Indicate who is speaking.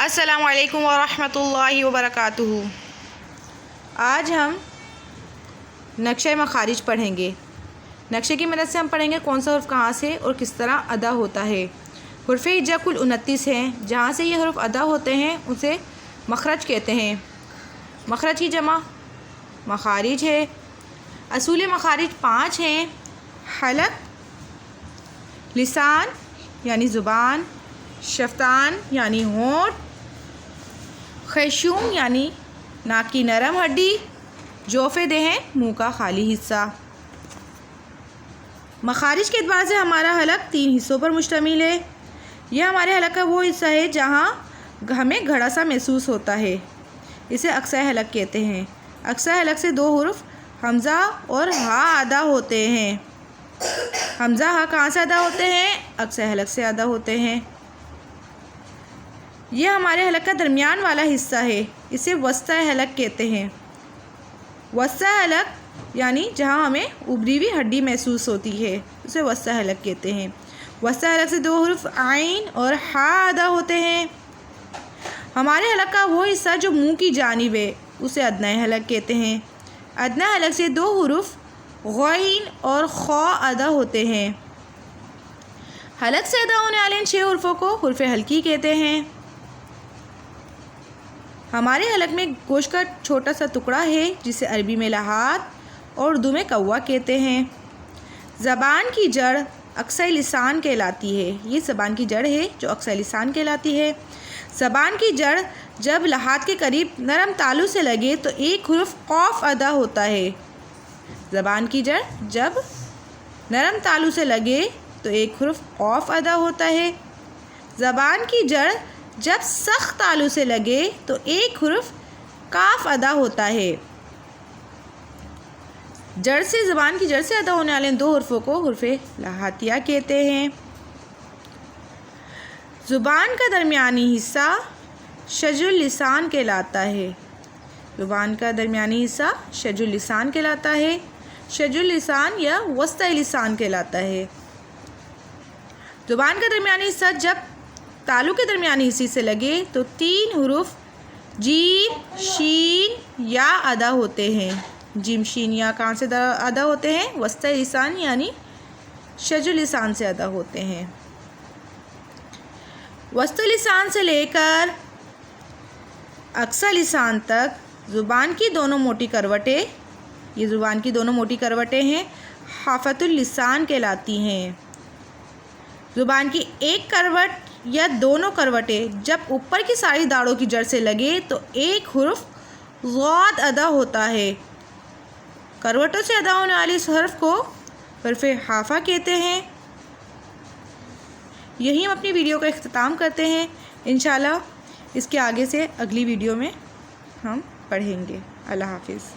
Speaker 1: السلام علیکم ورحمۃ اللہ وبرکاتہ۔ آج ہم نقشہ مخارج پڑھیں گے۔ نقشے کی مدد سے ہم پڑھیں گے کون سا حرف کہاں سے اور کس طرح ادا ہوتا ہے۔ حروف ہجا کل 29 ہیں، جہاں سے یہ حروف ادا ہوتے ہیں اسے مخرج کہتے ہیں۔ مخرج کی جمع مخارج ہے۔ اصول مخارج 5 ہیں: حلق لسان یعنی زبان، شفتان یعنی ہونٹ، خیشوم یعنی ناک کی نرم ہڈی، جوف دہن منہ کا خالی حصہ۔ مخارج کے اعتبار سے ہمارا حلق 3 حصوں پر مشتمل ہے۔ یہ ہمارے حلق کا وہ حصہ ہے جہاں ہمیں گھڑا سا محسوس ہوتا ہے، اسے اقصی حلق کہتے ہیں۔ اقصی حلق سے 2 حروف حمزہ اور ہا ادا ہوتے ہیں۔ حمزہ ہا کہاں سے ادا ہوتے ہیں؟ اقصی حلق سے ادا ہوتے ہیں۔ یہ ہمارے حلق کا درمیان والا حصہ ہے، اسے وسطی حلق کہتے ہیں۔ وسطی حلق یعنی جہاں ہمیں ابری ہوئی ہڈی محسوس ہوتی ہے، اسے وسطی حلق کہتے ہیں۔ وسطی حلق سے 2 حروف عین اور ہا ادا ہوتے ہیں۔ ہمارے حلق کا وہ حصہ جو منہ کی جانب ہے اسے ادنی حلق کہتے ہیں۔ ادنی حلق سے 2 حروف غین اور خا ادا ہوتے ہیں۔ حلق سے ادا ہونے والے ان 6 حروفوں کو حرف حلقی کہتے ہیں۔ ہمارے حلق میں گوشت کا چھوٹا سا ٹکڑا ہے جسے عربی میں لحاظ اور اردو میں کوا کہتے ہیں۔ زبان کی جڑ اقصی لسان کہلاتی ہے۔ یہ زبان کی جڑ ہے جو اقصی لسان کہلاتی ہے۔ زبان کی جڑ جب لحاظ کے قریب نرم تالو سے لگے تو ایک حرف قاف ادا ہوتا ہے۔ زبان کی جڑ جب نرم تالو سے لگے تو ایک حرف قاف ادا ہوتا ہے۔ زبان کی جڑ جب سخت تالو سے لگے تو ایک حرف کاف ادا ہوتا ہے۔ زبان کی جڑ سے ادا ہونے والے 2 حرفوں کو حرف لحاظیہ کہتے ہیں۔ زبان کا درمیانی حصہ شج اللسان کہلاتا ہے۔ زبان کا درمیانی حصہ شج اللسان کہلاتا ہے۔ شج اللسان یا وسطی لسان کہلاتا ہے۔ زبان کا درمیانی حصہ جب تالو کے درمیانی حصے سے لگے تو 3 حروف جیم شین یا ادا ہوتے ہیں۔ جیم شین یا کہاں سے ادا ہوتے ہیں؟ وسطی لسان یعنی شج اللسان سے ادا ہوتے ہیں۔ وسطی لسان سے لے کر اقصی لسان تک زبان کی دونوں موٹی کروٹیں، یہ زبان کی دونوں موٹی کروٹیں ہیں، حافۃ اللسان کہلاتی ہیں۔ زبان کی ایک کروٹ یا دونوں کروٹیں جب اوپر کی ساری داڑھوں کی جڑ سے لگے تو ایک حرف ضاد ادا ہوتا ہے۔ کروٹوں سے ادا ہونے والی اس حرف کو حرف حافہ کہتے ہیں۔ یہی ہم اپنی ویڈیو کا اختتام کرتے ہیں۔ انشاءاللہ اس کے آگے سے اگلی ویڈیو میں ہم پڑھیں گے۔ اللہ حافظ۔